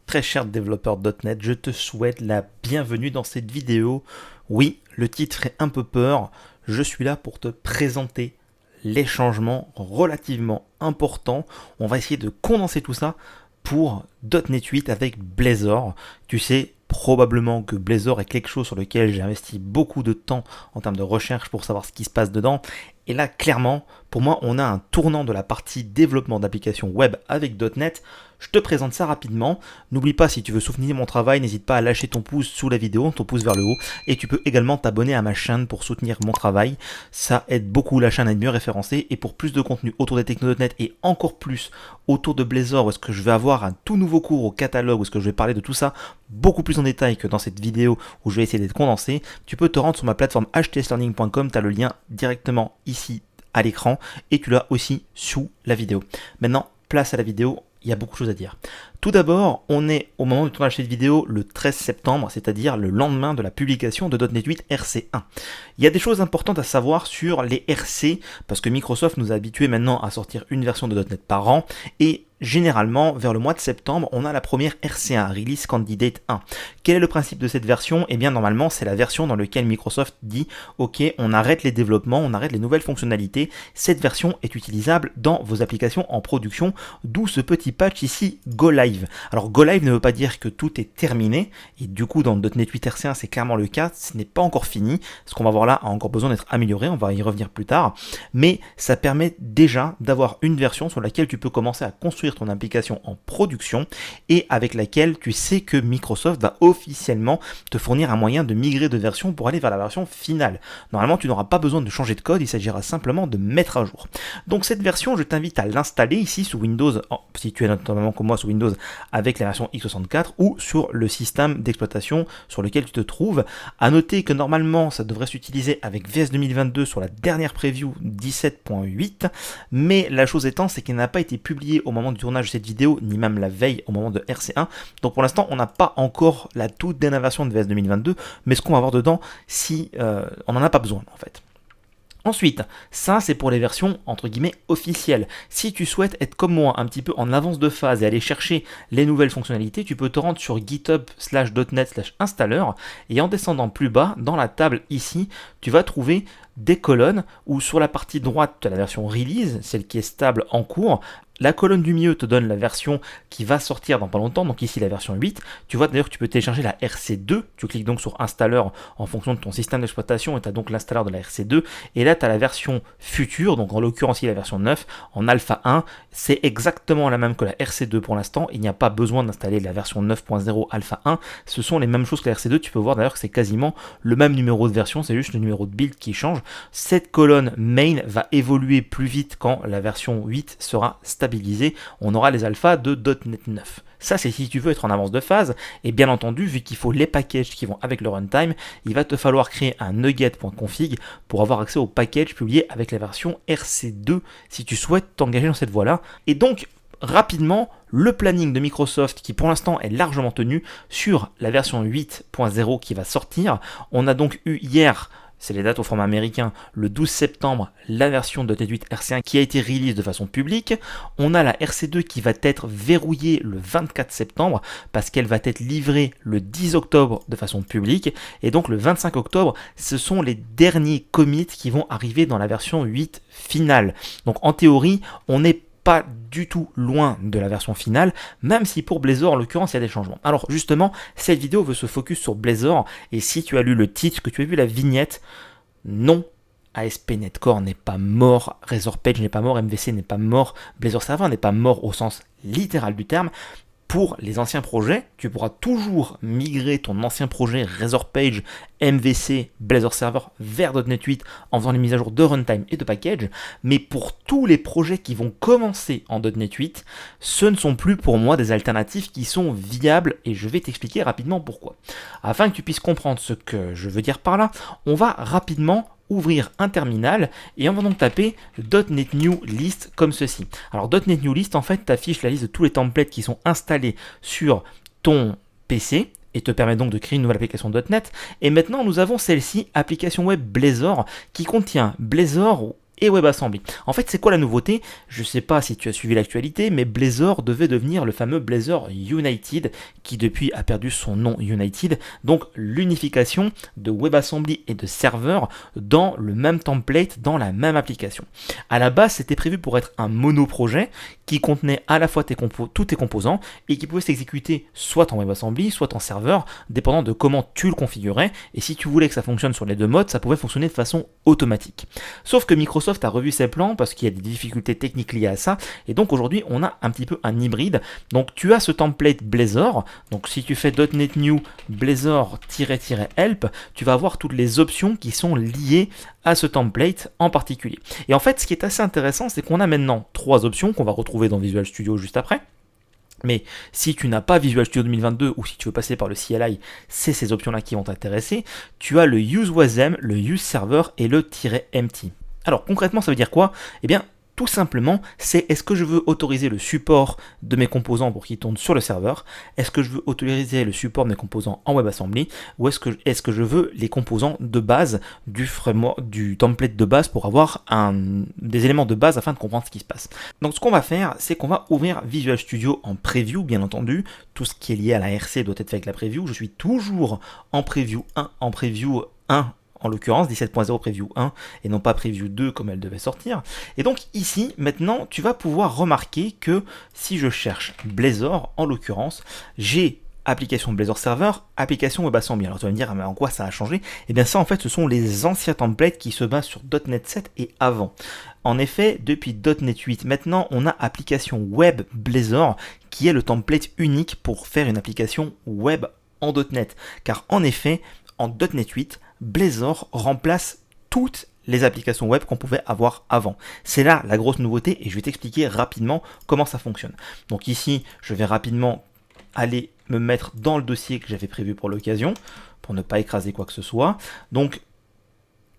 Très cher développeur .NET, je te souhaite la bienvenue dans cette vidéo. Oui, le titre fait un peu peur. Je suis là pour te présenter les changements relativement importants. On va essayer de condenser tout ça pour .NET 8 avec Blazor. Tu sais probablement que Blazor est quelque chose sur lequel j'ai investi beaucoup de temps en termes de recherche pour savoir ce qui se passe dedans. Et là, clairement, pour moi, on a un tournant de la partie développement d'applications web avec .NET. Je te présente ça rapidement. N'oublie pas, si tu veux soutenir mon travail, n'hésite pas à lâcher ton pouce sous la vidéo, ton pouce vers le haut. Et tu peux également t'abonner à ma chaîne pour soutenir mon travail. Ça aide beaucoup la chaîne à être mieux référencée. Et pour plus de contenu autour des techno.net et encore plus autour de Blazor, où est-ce que je vais avoir un tout nouveau cours au catalogue, où est-ce que je vais parler de tout ça beaucoup plus en détail que dans cette vidéo où je vais essayer d'être condensé, tu peux te rendre sur ma plateforme htslearning.com. Tu as le lien directement ici à l'écran et tu l'as aussi sous la vidéo. Maintenant, place à la vidéo. Il y a beaucoup de choses à dire. Tout d'abord, on est au moment du tournage de cette vidéo le 13 septembre, c'est-à-dire le lendemain de la publication de .NET 8 RC1. Il y a des choses importantes à savoir sur les RC, parce que Microsoft nous a habitués maintenant à sortir une version de .NET par an, et généralement, vers le mois de septembre, on a la première RC1, Release Candidate 1. Quel est le principe de cette version? Eh bien, normalement, c'est la version dans laquelle Microsoft dit « Ok, on arrête les développements, on arrête les nouvelles fonctionnalités. Cette version est utilisable dans vos applications en production. » D'où ce petit patch ici, Go Live. Alors, Go Live ne veut pas dire que tout est terminé. Et du coup, dans .NET 8 RC1, c'est clairement le cas. Ce n'est pas encore fini. Ce qu'on va voir là a encore besoin d'être amélioré. On va y revenir plus tard. Mais ça permet déjà d'avoir une version sur laquelle tu peux commencer à construire ton application en production et avec laquelle tu sais que Microsoft va officiellement te fournir un moyen de migrer de version pour aller vers la version finale. Normalement, tu n'auras pas besoin de changer de code, il s'agira simplement de mettre à jour. Donc cette version, je t'invite à l'installer ici sous Windows, si tu es notamment comme moi sous Windows avec la version x64 ou sur le système d'exploitation sur lequel tu te trouves. À noter que normalement, ça devrait s'utiliser avec VS 2022 sur la dernière preview 17.8, mais la chose étant, c'est qu'elle n'a pas été publiée au moment du tournage de cette vidéo, ni même la veille au moment de RC1. Donc pour l'instant, on n'a pas encore la toute dernière version de VS 2022, mais ce qu'on va voir dedans, si on n'en a pas besoin en fait. Ensuite, ça c'est pour les versions entre guillemets officielles. Si tu souhaites être comme moi un petit peu en avance de phase et aller chercher les nouvelles fonctionnalités, tu peux te rendre sur github/.net/installer et en descendant plus bas dans la table ici, tu vas trouver des colonnes où sur la partie droite tu as la version release, celle qui est stable en cours. La colonne du milieu te donne la version qui va sortir dans pas longtemps, donc ici la version 8. Tu vois d'ailleurs que tu peux télécharger la RC2. Tu cliques donc sur installeur en fonction de ton système d'exploitation et tu as donc l'installeur de la RC2. Et là tu as la version future, donc en l'occurrence ici la version 9 en alpha 1. C'est exactement la même que la RC2 pour l'instant. Il n'y a pas besoin d'installer la version 9.0 alpha 1. Ce sont les mêmes choses que la RC2. Tu peux voir d'ailleurs que c'est quasiment le même numéro de version, c'est juste le numéro de build qui change. Cette colonne main va évoluer plus vite quand la version 8 sera stabilisée. On aura les alphas de .NET 9. Ça, c'est si tu veux être en avance de phase. Et bien entendu, vu qu'il faut les packages qui vont avec le runtime, il va te falloir créer un nugget.config pour avoir accès aux packages publiés avec la version RC2 si tu souhaites t'engager dans cette voie-là. Et donc, rapidement, le planning de Microsoft qui pour l'instant est largement tenu sur la version 8.0 qui va sortir. On a donc eu hier, c'est les dates au format américain, le 12 septembre, la version de .NET 8 RC1 qui a été release de façon publique. On a la RC2 qui va être verrouillée le 24 septembre parce qu'elle va être livrée le 10 octobre de façon publique. Et donc le 25 octobre, ce sont les derniers commits qui vont arriver dans la version 8 finale. Donc en théorie, on n'est pas du tout loin de la version finale, même si pour Blazor en l'occurrence il y a des changements. Alors justement, cette vidéo veut se focus sur Blazor, et si tu as lu le titre, que tu as vu la vignette, non, ASP.NET Core n'est pas mort, Razor Page n'est pas mort, MVC n'est pas mort, Blazor Server n'est pas mort au sens littéral du terme. Pour les anciens projets, tu pourras toujours migrer ton ancien projet Razor Page, MVC, Blazor Server vers .NET 8 en faisant les mises à jour de runtime et de package. Mais pour tous les projets qui vont commencer en .NET 8, ce ne sont plus pour moi des alternatives qui sont viables et je vais t'expliquer rapidement pourquoi. Afin que tu puisses comprendre ce que je veux dire par là, on va rapidement ouvrir un terminal et on va donc taper .NET New List comme ceci. Alors .NET New List en fait t'affiche la liste de tous les templates qui sont installés sur ton PC et te permet donc de créer une nouvelle application .NET. Et maintenant nous avons celle-ci, application web Blazor, qui contient Blazor et WebAssembly. En fait, c'est quoi la nouveauté? Je ne sais pas si tu as suivi l'actualité, mais Blazor devait devenir le fameux Blazor United, qui depuis a perdu son nom United, donc l'unification de WebAssembly et de serveur dans le même template, dans la même application. À la base, c'était prévu pour être un mono-projet qui contenait à la fois tous tes composants et qui pouvait s'exécuter soit en WebAssembly, soit en serveur, dépendant de comment tu le configurais, et si tu voulais que ça fonctionne sur les deux modes, ça pouvait fonctionner de façon automatique. Sauf que Microsoft a revu ses plans parce qu'il y a des difficultés techniques liées à ça, et donc aujourd'hui on a un petit peu un hybride. Donc tu as ce template Blazor, donc si tu fais .NET New Blazor-help, tu vas avoir toutes les options qui sont liées à ce template en particulier. Et en fait, ce qui est assez intéressant, c'est qu'on a maintenant 3 options qu'on va retrouver dans Visual Studio juste après. Mais si tu n'as pas Visual Studio 2022 ou si tu veux passer par le CLI, c'est ces options-là qui vont t'intéresser. Tu as le Use WASM, le Use Server et le -empty. Alors concrètement, ça veut dire quoi? Eh bien, tout simplement, c'est est-ce que je veux autoriser le support de mes composants pour qu'ils tournent sur le serveur? Est-ce que je veux autoriser le support de mes composants en WebAssembly? Ou est-ce que je veux les composants de base du framework, du template de base pour avoir des éléments de base afin de comprendre ce qui se passe? Donc ce qu'on va faire, c'est qu'on va ouvrir Visual Studio en preview, bien entendu. Tout ce qui est lié à la RC doit être fait avec la preview. Je suis toujours en preview 1, en l'occurrence 17.0 Preview 1 et non pas Preview 2 comme elle devait sortir. Et donc ici, maintenant, tu vas pouvoir remarquer que si je cherche Blazor, en l'occurrence, j'ai application Blazor Server, application WebAssembly. Alors tu vas me dire, mais en quoi ça a changé? Eh bien ça, en fait, ce sont les anciens templates qui se basent sur .NET 7 et avant. En effet, depuis .NET 8, maintenant, on a application Web Blazor qui est le template unique pour faire une application web en .NET. Car en effet, en .NET 8, Blazor remplace toutes les applications web qu'on pouvait avoir avant. C'est là la grosse nouveauté et je vais t'expliquer rapidement comment ça fonctionne. Donc ici, je vais rapidement aller me mettre dans le dossier que j'avais prévu pour l'occasion, pour ne pas écraser quoi que ce soit. Donc,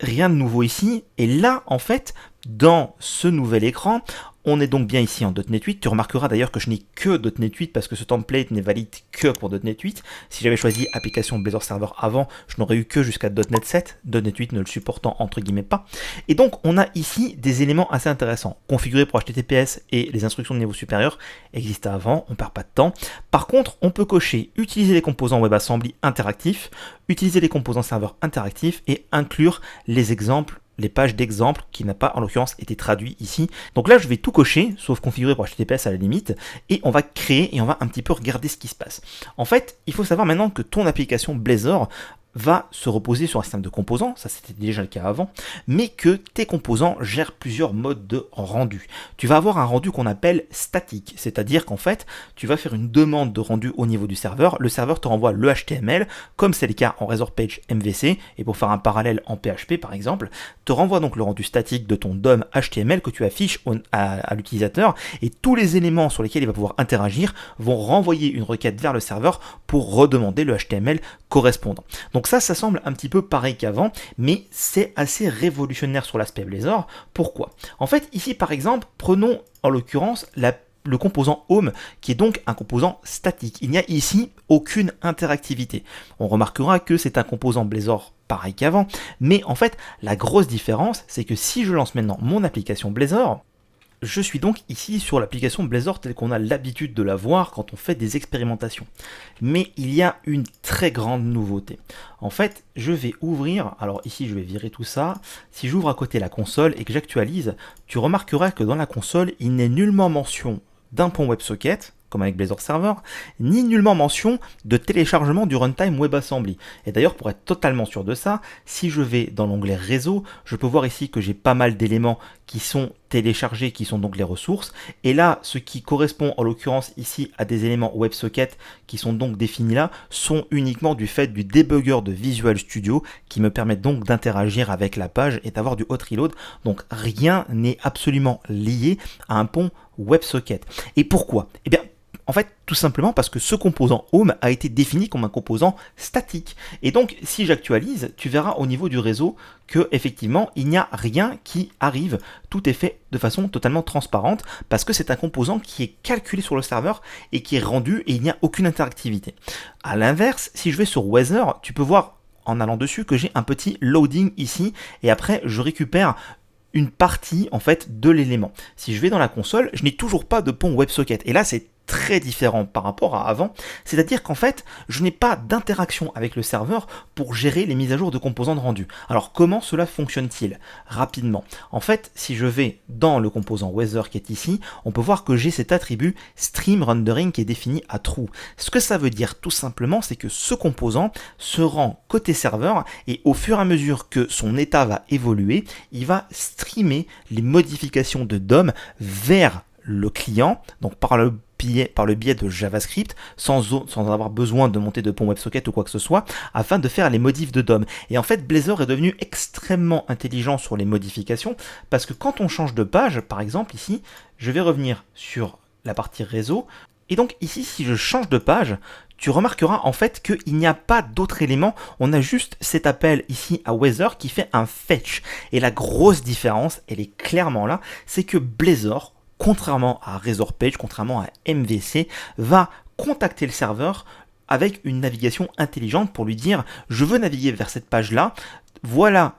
rien de nouveau ici. Et là, en fait, dans ce nouvel écran, on est donc bien ici en .NET 8. Tu remarqueras d'ailleurs que je n'ai que .NET 8 parce que ce template n'est valide que pour .NET 8. Si j'avais choisi application Blazor Server avant, je n'aurais eu que jusqu'à .NET 7, .NET 8 ne le supportant entre guillemets pas. Et donc on a ici des éléments assez intéressants. Configurés pour HTTPS et les instructions de niveau supérieur existaient avant, on ne perd pas de temps. Par contre, on peut cocher utiliser les composants WebAssembly interactifs, utiliser les composants serveurs interactifs et inclure les exemples, les pages d'exemples qui n'a pas en l'occurrence été traduit ici. Donc là je vais tout cocher, sauf configurer pour HTTPS à la limite, et on va créer et on va un petit peu regarder ce qui se passe. En fait, il faut savoir maintenant que ton application Blazor va se reposer sur un système de composants, ça c'était déjà le cas avant, mais que tes composants gèrent plusieurs modes de rendu. Tu vas avoir un rendu qu'on appelle statique, c'est-à-dire qu'en fait, tu vas faire une demande de rendu au niveau du serveur, le serveur te renvoie le HTML, comme c'est le cas en Razor Page MVC, et pour faire un parallèle en PHP par exemple, te renvoie donc le rendu statique de ton DOM HTML que tu affiches à l'utilisateur, et tous les éléments sur lesquels il va pouvoir interagir vont renvoyer une requête vers le serveur pour redemander le HTML correspondant. Donc ça semble un petit peu pareil qu'avant, mais c'est assez révolutionnaire sur l'aspect Blazor. Pourquoi? En fait, ici par exemple, prenons en l'occurrence le composant Home, qui est donc un composant statique. Il n'y a ici aucune interactivité. On remarquera que c'est un composant Blazor pareil qu'avant, mais en fait, la grosse différence, c'est que si je lance maintenant mon application Blazor, je suis donc ici sur l'application Blazor telle qu'on a l'habitude de la voir quand on fait des expérimentations. Mais il y a une très grande nouveauté. En fait, je vais ouvrir, alors ici je vais virer tout ça, si j'ouvre à côté la console et que j'actualise, tu remarqueras que dans la console, il n'est nullement mention d'un pont WebSocket, comme avec Blazor Server, ni nullement mention de téléchargement du runtime WebAssembly. Et d'ailleurs, pour être totalement sûr de ça, si je vais dans l'onglet réseau, je peux voir ici que j'ai pas mal d'éléments qui sont téléchargés, qui sont donc les ressources. Et là, ce qui correspond en l'occurrence ici à des éléments WebSocket qui sont donc définis là, sont uniquement du fait du debugger de Visual Studio qui me permet donc d'interagir avec la page et d'avoir du hot reload. Donc rien n'est absolument lié à un pont WebSocket. Et pourquoi? Eh bien, en fait, tout simplement parce que ce composant Home a été défini comme un composant statique. Et donc, si j'actualise, tu verras au niveau du réseau que effectivement, il n'y a rien qui arrive. Tout est fait de façon totalement transparente parce que c'est un composant qui est calculé sur le serveur et qui est rendu et il n'y a aucune interactivité. À l'inverse, si je vais sur Weather, tu peux voir en allant dessus que j'ai un petit loading ici et après je récupère une partie en fait de l'élément. Si je vais dans la console, je n'ai toujours pas de pont WebSocket. Et là, c'est très différent par rapport à avant, c'est-à-dire qu'en fait, je n'ai pas d'interaction avec le serveur pour gérer les mises à jour de composants de rendu. Alors comment cela fonctionne-t-il? Rapidement. En fait, si je vais dans le composant Weather qui est ici, on peut voir que j'ai cet attribut Stream Rendering qui est défini à true. Ce que ça veut dire tout simplement, c'est que ce composant se rend côté serveur et au fur et à mesure que son état va évoluer, il va streamer les modifications de DOM vers le client, donc par le biais de JavaScript, sans avoir besoin de monter de pont WebSocket ou quoi que ce soit, afin de faire les modifs de DOM. Et en fait, Blazor est devenu extrêmement intelligent sur les modifications, parce que quand on change de page, par exemple ici, je vais revenir sur la partie réseau, et donc ici, si je change de page, tu remarqueras en fait qu'il n'y a pas d'autres éléments, on a juste cet appel ici à Weather qui fait un fetch. Et la grosse différence, elle est clairement là, c'est que Blazor, contrairement à RazorPage, contrairement à MVC, va contacter le serveur avec une navigation intelligente pour lui dire « je veux naviguer vers cette page-là, voilà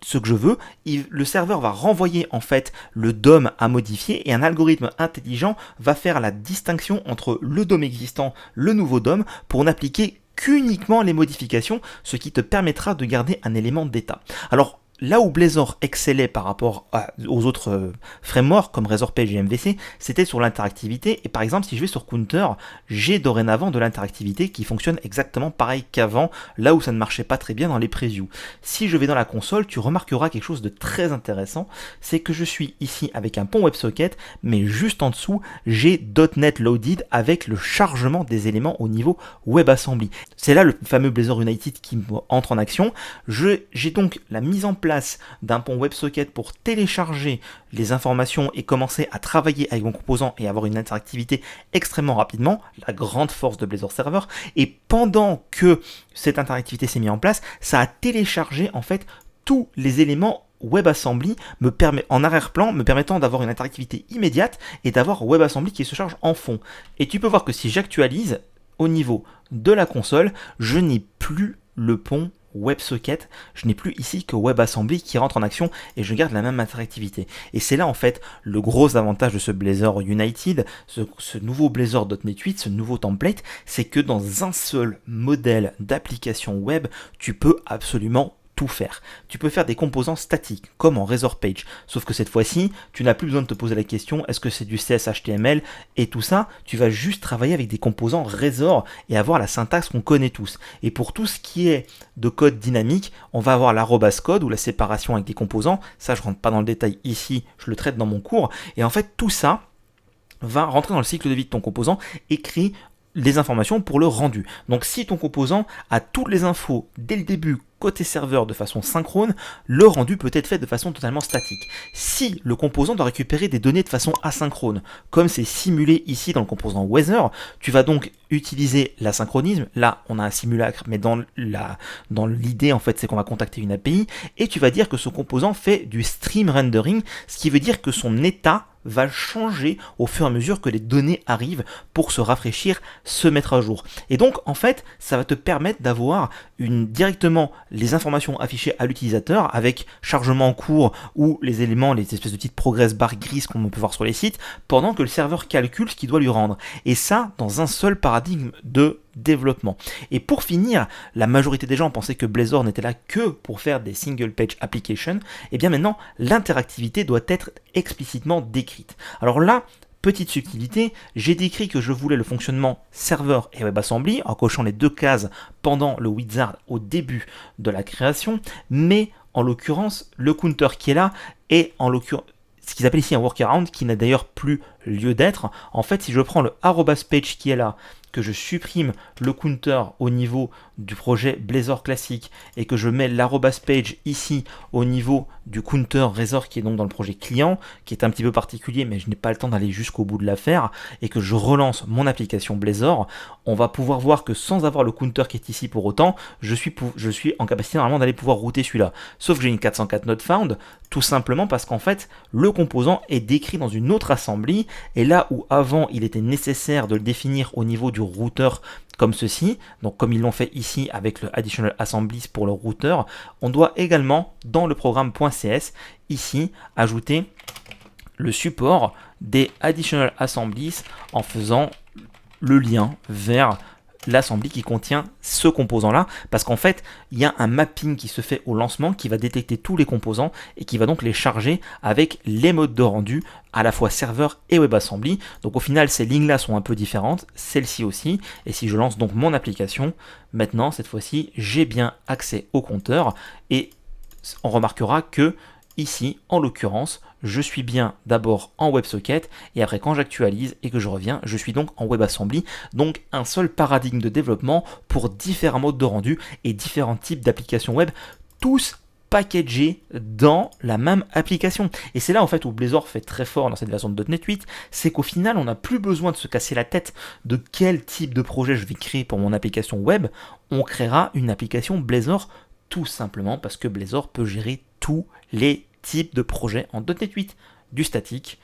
ce que je veux ». Le serveur va renvoyer en fait le DOM à modifier et un algorithme intelligent va faire la distinction entre le DOM existant, le nouveau DOM, pour n'appliquer qu'uniquement les modifications, ce qui te permettra de garder un élément d'état. Alors, là où Blazor excellait par rapport aux autres frameworks comme RazorPage et MVC, c'était sur l'interactivité. Et par exemple, si je vais sur Counter, j'ai dorénavant de l'interactivité qui fonctionne exactement pareil qu'avant, là où ça ne marchait pas très bien dans les previews. Si je vais dans la console, tu remarqueras quelque chose de très intéressant, c'est que je suis ici avec un pont WebSocket, mais juste en dessous, j'ai .NET Loaded avec le chargement des éléments au niveau WebAssembly. C'est là le fameux Blazor United qui entre en action. J'ai donc la mise en place d'un pont WebSocket pour télécharger les informations et commencer à travailler avec mon composant et avoir une interactivité extrêmement rapidement, la grande force de Blazor Server. Et pendant que cette interactivité s'est mise en place, ça a téléchargé en fait tous les éléments WebAssembly en arrière-plan, me permettant d'avoir une interactivité immédiate et d'avoir WebAssembly qui se charge en fond. Et tu peux voir que si j'actualise au niveau de la console, je n'ai plus le pont WebSocket, je n'ai plus ici que WebAssembly qui rentre en action et je garde la même interactivité. Et c'est là en fait le gros avantage de ce Blazor United, ce nouveau Blazor .NET 8, ce nouveau template, c'est que dans un seul modèle d'application web, tu peux absolument tout faire. Tu peux faire des composants statiques, comme en RazorPage, sauf que cette fois-ci, tu n'as plus besoin de te poser la question, est-ce que c'est du CSHTML et tout ça, tu vas juste travailler avec des composants Razor et avoir la syntaxe qu'on connaît tous. Et pour tout ce qui est de code dynamique, on va avoir l'arrobas code ou la séparation avec des composants, ça je rentre pas dans le détail ici, je le traite dans mon cours, et en fait tout ça va rentrer dans le cycle de vie de ton composant et créer les informations pour le rendu. Donc si ton composant a toutes les infos dès le début côté serveur de façon synchrone, le rendu peut être fait de façon totalement statique. Si le composant doit récupérer des données de façon asynchrone, comme c'est simulé ici dans le composant Weather, tu vas donc utiliser l'asynchronisme. Là, on a un simulacre, mais dans l'idée, en fait, c'est qu'on va contacter une API, et tu vas dire que ce composant fait du stream rendering, ce qui veut dire que son état va changer au fur et à mesure que les données arrivent pour se rafraîchir, se mettre à jour. Et donc, en fait, ça va te permettre d'avoir directement les informations affichées à l'utilisateur avec chargement en cours ou les éléments, les espèces de petites progress bar grises qu'on peut voir sur les sites, pendant que le serveur calcule ce qu'il doit lui rendre. Et ça, dans un seul paradigme de développement. Et pour finir, la majorité des gens pensaient que Blazor n'était là que pour faire des single page applications. Et bien maintenant, l'interactivité doit être explicitement décrite. Alors là, petite subtilité, j'ai décrit que je voulais le fonctionnement serveur et WebAssembly en cochant les deux cases pendant le wizard au début de la création, mais en l'occurrence, le counter qui est là est en l'occurrence ce qu'ils appellent ici un workaround qui n'a d'ailleurs plus lieu d'être. En fait, si je prends le arrobas page qui est là, que je supprime le counter au niveau du projet Blazor classique et que je mets l'arrobas page ici au niveau du counter Razor qui est donc dans le projet client, qui est un petit peu particulier mais je n'ai pas le temps d'aller jusqu'au bout de l'affaire, et que je relance mon application Blazor, on va pouvoir voir que sans avoir le counter qui est ici pour autant, je suis en capacité normalement d'aller pouvoir router celui-là. Sauf que j'ai une 404 not found, tout simplement parce qu'en fait le composant est décrit dans une autre assembly, et là où avant il était nécessaire de le définir au niveau du routeur comme ceci, donc comme ils l'ont fait ici avec le Additional Assemblies pour le routeur, on doit également dans le programme .cs ici ajouter le support des Additional Assemblies en faisant le lien vers l'assembly qui contient ce composant-là, parce qu'en fait, il y a un mapping qui se fait au lancement qui va détecter tous les composants et qui va donc les charger avec les modes de rendu à la fois serveur et WebAssembly. Donc au final, ces lignes-là sont un peu différentes, celle-ci aussi, et si je lance donc mon application, maintenant, cette fois-ci, j'ai bien accès au compteur et on remarquera que ici, en l'occurrence, je suis bien d'abord en WebSocket et après quand j'actualise et que je reviens, je suis donc en WebAssembly. Donc un seul paradigme de développement pour différents modes de rendu et différents types d'applications web, tous packagés dans la même application. Et c'est là en fait où Blazor fait très fort dans cette version de .NET 8, c'est qu'au final on n'a plus besoin de se casser la tête de quel type de projet je vais créer pour mon application web. On créera une application Blazor tout simplement parce que Blazor peut gérer tous les type de projet en .NET 8, du statique,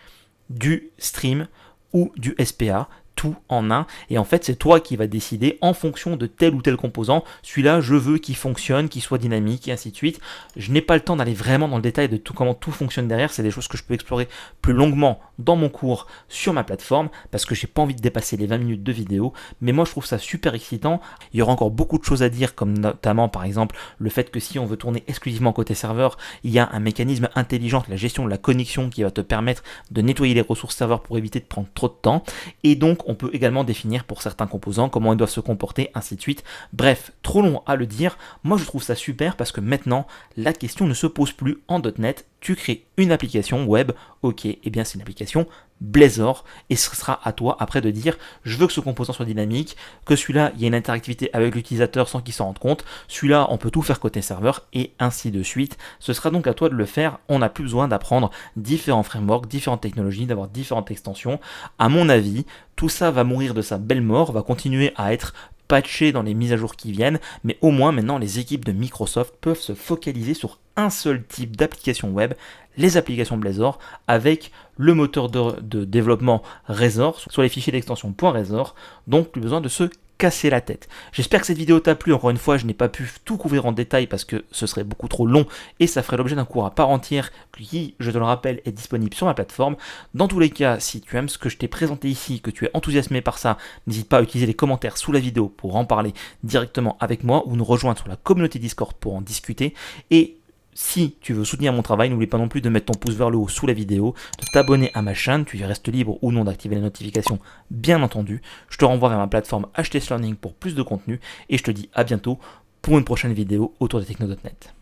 du stream ou du SPA, tout en un, et en fait c'est toi qui vas décider en fonction de tel ou tel composant, celui-là je veux qu'il fonctionne, qu'il soit dynamique et ainsi de suite. Je n'ai pas le temps d'aller vraiment dans le détail de tout comment tout fonctionne derrière, c'est des choses que je peux explorer plus longuement dans mon cours sur ma plateforme parce que j'ai pas envie de dépasser les 20 minutes de vidéo, mais moi je trouve ça super excitant. Il y aura encore beaucoup de choses à dire, comme notamment par exemple le fait que si on veut tourner exclusivement côté serveur, il y a un mécanisme intelligent de la gestion de la connexion qui va te permettre de nettoyer les ressources serveurs pour éviter de prendre trop de temps, et donc on peut également définir pour certains composants comment ils doivent se comporter, ainsi de suite. Bref, trop long à le dire, moi je trouve ça super parce que maintenant la question ne se pose plus en .NET, tu crées une application web, ok, et bien c'est une application Blazor, et ce sera à toi après de dire je veux que ce composant soit dynamique, que celui-là il y a une interactivité avec l'utilisateur sans qu'il s'en rende compte, celui-là on peut tout faire côté serveur, et ainsi de suite. Ce sera donc à toi de le faire, on n'a plus besoin d'apprendre différents frameworks, différentes technologies, d'avoir différentes extensions. À mon avis, tout ça va mourir de sa belle mort, va continuer à être patché dans les mises à jour qui viennent, mais au moins maintenant les équipes de Microsoft peuvent se focaliser sur un seul type d'application web, les applications Blazor, avec le moteur de développement Razor, sur les fichiers d'extension .razor, donc plus besoin de se casser la tête. J'espère que cette vidéo t'a plu. Encore une fois, je n'ai pas pu tout couvrir en détail parce que ce serait beaucoup trop long et ça ferait l'objet d'un cours à part entière qui, je te le rappelle, est disponible sur ma plateforme. Dans tous les cas, si tu aimes ce que je t'ai présenté ici, que tu es enthousiasmé par ça, n'hésite pas à utiliser les commentaires sous la vidéo pour en parler directement avec moi ou nous rejoindre sur la communauté Discord pour en discuter. Et si tu veux soutenir mon travail, n'oublie pas non plus de mettre ton pouce vers le haut sous la vidéo, de t'abonner à ma chaîne, tu y restes libre ou non d'activer les notifications, bien entendu. Je te renvoie vers ma plateforme HTS Learning pour plus de contenu et je te dis à bientôt pour une prochaine vidéo autour de techno.net.